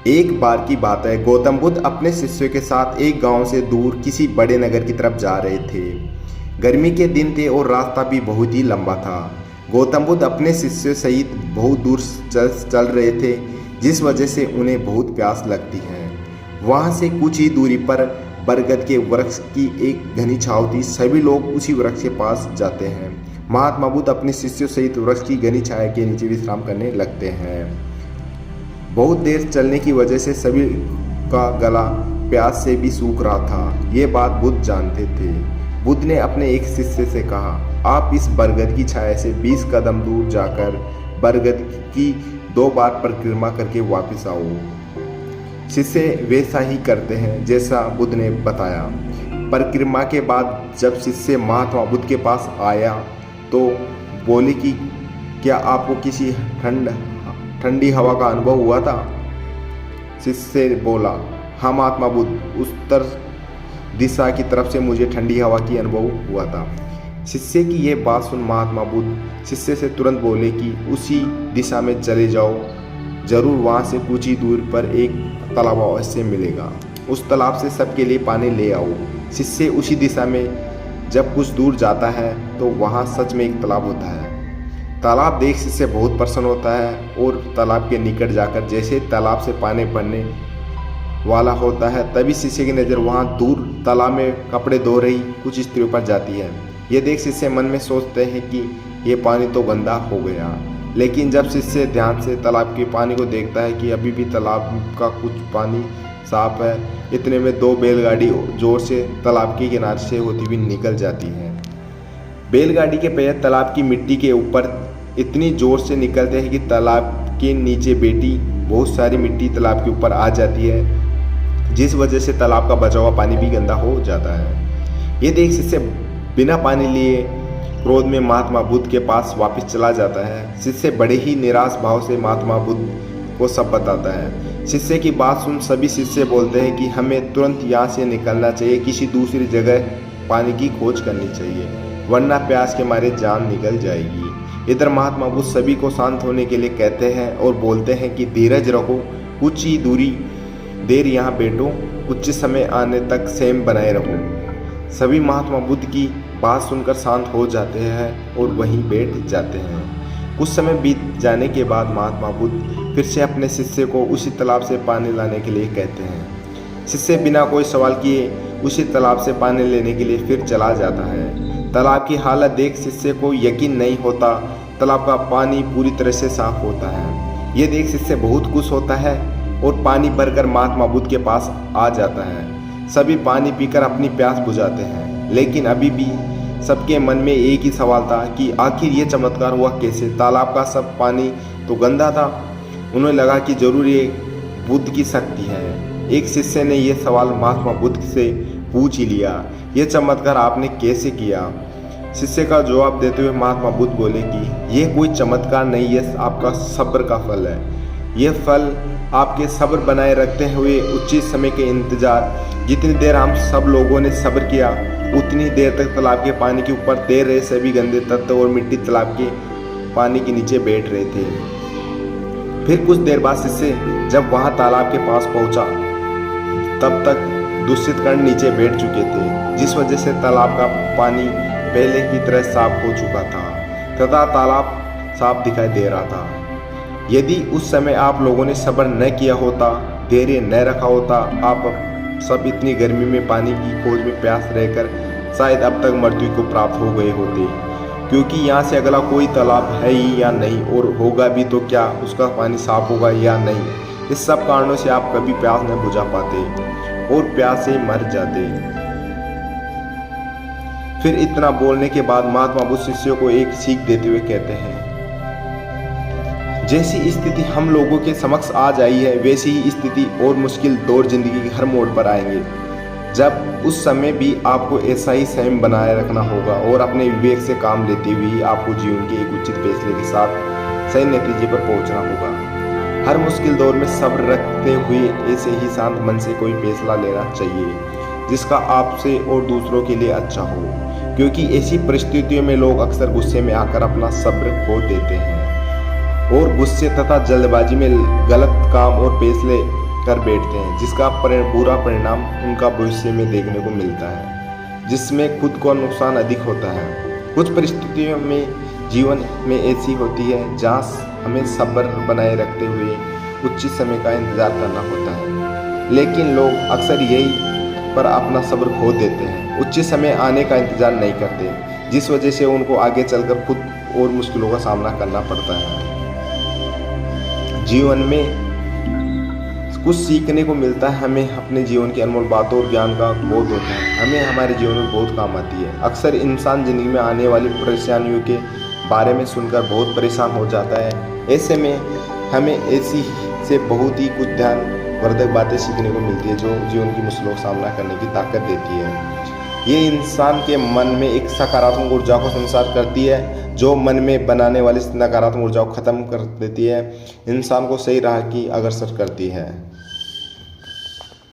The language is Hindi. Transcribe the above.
एक बार की बात है, गौतम बुद्ध अपने शिष्यों के साथ एक गांव से दूर किसी बड़े नगर की तरफ जा रहे थे। गर्मी के दिन थे और रास्ता भी बहुत ही लंबा था। गौतम बुद्ध अपने शिष्यों सहित बहुत दूर चल रहे थे, जिस वजह से उन्हें बहुत प्यास लगती है। वहां से कुछ ही दूरी पर बरगद के वृक्ष की एक घनी छांव थी। सभी लोग उसी वृक्ष के पास जाते हैं। महात्मा बुद्ध अपने शिष्यों सहित वृक्ष की घनी छाया के नीचे विश्राम करने लगते हैं। बहुत देर चलने की वजह से सभी का गला प्यास से भी सूख रहा था। ये बात बुद्ध जानते थे। बुद्ध ने अपने एक शिष्य से कहा, आप इस बरगद की छाया से 20 कदम दूर जाकर बरगद की 2 बार परिक्रमा करके वापस आओ। शिष्य वैसा ही करते हैं जैसा बुद्ध ने बताया। परिक्रमा के बाद जब शिष्य महात्मा बुद्ध के पास आया तो बोले कि क्या आपको किसी ठंडी हवा का अनुभव हुआ था? शिष्य बोला, हाँ महात्मा बुद्ध, उत्तर दिशा की तरफ से मुझे ठंडी हवा की अनुभव हुआ था। शिष्य की यह बात सुन महात्मा बुद्ध शिष्य से तुरंत बोले कि उसी दिशा में चले जाओ, जरूर वहाँ से कुछ ही दूर पर एक तालाब अवश्य मिलेगा। उस तालाब से सबके लिए पानी ले आओ। शिष्य उसी दिशा में जब कुछ दूर जाता है तो वहाँ सच में एक तालाब होता है। तालाब देख शिष्य बहुत प्रसन्न होता है और तालाब के निकट जाकर जैसे तालाब से पानी भरने वाला होता है, तभी शिष्य की नज़र वहाँ दूर तालाब में कपड़े धो रही कुछ स्त्रियों पर जाती है। ये देख शिष्य मन में सोचते हैं कि ये पानी तो गंदा हो गया। लेकिन जब शिष्य ध्यान से तालाब के पानी को देखता है कि अभी भी तालाब का कुछ पानी साफ है, इतने में 2 बैलगाड़ी जोर से तालाब के किनारे से होती हुई निकल जाती है। बैलगाड़ी के पैर तालाब की मिट्टी के ऊपर इतनी जोर से निकलते हैं कि तालाब के नीचे बैठी बहुत सारी मिट्टी तालाब के ऊपर आ जाती है, जिस वजह से तालाब का बचा हुआ पानी भी गंदा हो जाता है। ये देख शिष्य बिना पानी लिए क्रोध में महात्मा बुद्ध के पास वापस चला जाता है। शिष्य बड़े ही निराश भाव से महात्मा बुद्ध को सब बताता है। शिष्य की बात सुन सभी शिष्य बोलते हैं कि हमें तुरंत यहाँ से निकलना चाहिए, किसी दूसरी जगह पानी की खोज करनी चाहिए, वरना प्यास के मारे जान निकल जाएगी। इधर महात्मा बुद्ध सभी को शांत होने के लिए कहते हैं और बोलते हैं कि धीरज रखो, कुछ ही दूरी देर यहाँ बैठो, उच्च समय आने तक संयम बनाए रहो। सभी महात्मा बुद्ध की बात सुनकर शांत हो जाते हैं और वहीं बैठ जाते हैं। कुछ समय बीत जाने के बाद महात्मा बुद्ध फिर से अपने शिष्य को उसी तालाब से पानी लाने के लिए कहते हैं। शिष्य बिना कोई सवाल किए उसी तालाब से पानी लेने के लिए फिर चला जाता है। तालाब की हालत देख शिष्य को यकीन नहीं होता, तालाब का पानी पूरी तरह से साफ होता है। ये देख शिष्य बहुत खुश होता है और पानी भरकर महात्मा बुद्ध के पास आ जाता है। सभी पानी पीकर अपनी प्यास बुझाते हैं, लेकिन अभी भी सबके मन में एक ही सवाल था कि आखिर ये चमत्कार हुआ कैसे? तालाब का सब पानी तो गंदा था। उन्हें लगा कि जरूर ये बुद्ध की शक्ति है। एक शिष्य ने यह सवाल महात्मा बुद्ध से पूछ ही लिया, यह चमत्कार आपने कैसे किया? शिष्य का जवाब देते हुए महात्मा बुद्ध बोले कि यह कोई चमत्कार नहीं, यह आपका सब्र का फल है। यह फल आपके सब्र बनाए रखते हुए उचित समय के इंतजार। जितनी देर हम सब लोगों ने सब्र किया, उतनी देर तक तालाब के पानी के ऊपर तैर रहे सभी गंदे तत्व और मिट्टी तालाब के पानी के नीचे बैठ रहे थे। फिर कुछ देर बाद शिष्य जब वहां तालाब के पास पहुंचा, तब तक दूषित कण नीचे बैठ चुके थे, जिस वजह से तालाब का पानी पहले की तरह साफ हो चुका था तथा तालाब साफ दिखाई दे रहा था। यदि उस समय आप लोगों ने सब्र न किया होता, धैर्य न रखा होता, आप सब इतनी गर्मी में पानी की खोज में प्यास रहकर शायद अब तक मृत्यु को प्राप्त हो गए होते, क्योंकि यहाँ से अगला कोई तालाब है ही या नहीं, और होगा भी तो क्या उसका पानी साफ होगा या नहीं। इस सब कारणों से आप कभी प्यास न बुझा पाते और प्यास से मर जाते। फिर इतना बोलने के बाद महात्मा बुद्ध शिष्यों को एक सीख देते हुए कहते हैं, जैसी स्थिति हम लोगों के समक्ष आज आई है, वैसी ही स्थिति और मुश्किल दौर जिंदगी के हर मोड़ पर आएंगे, जब उस समय भी आपको ऐसा ही संयम बनाए रखना होगा और अपने विवेक से काम लेते हुए आपको जीवन के एक उचित फैसले के साथ सही नतीजे पर पहुंचना होगा। हर मुश्किल दौर में सब्र रखते हुए ऐसे ही शांत मन से कोई फैसला लेना चाहिए जिसका आपसे और दूसरों के लिए अच्छा हो, क्योंकि ऐसी परिस्थितियों में लोग अक्सर गुस्से में आकर अपना सब्र खो देते हैं और गुस्से तथा जल्दबाजी में गलत काम और फैसले कर बैठते हैं, जिसका बुरा परिणाम उनका भविष्य में देखने को मिलता है, जिसमें खुद को नुकसान अधिक होता है। कुछ परिस्थितियों में जीवन में ऐसी होती है जहाँ हमें सब्र बनाए रखते हुए उचित समय का इंतजार करना होता है, लेकिन लोग अक्सर यही पर अपना सब्र खो देते हैं, उचित समय आने का इंतजार नहीं करते, जिस वजह से उनको आगे चलकर खुद और मुश्किलों का सामना करना पड़ता है। जीवन में कुछ सीखने को मिलता है, हमें अपने जीवन की अनमोल बातों और ज्ञान का बोध होता है, हमें हमारे जीवन में बहुत काम आती है। अक्सर इंसान जिंदगी में आने वाली परेशानियों के बारे में सुनकर बहुत परेशान हो जाता है। ऐसे में हमें ऐसी से बहुत ही कुछ ध्यानवर्धक बातें सीखने को मिलती है जो जीवन की मुश्किलों का सामना करने की ताकत देती है। ये इंसान के मन में एक सकारात्मक ऊर्जा को संचार करती है, जो मन में बनाने वाली नकारात्मक ऊर्जा को खत्म कर देती है, इंसान को सही राह की अग्रसर करती है।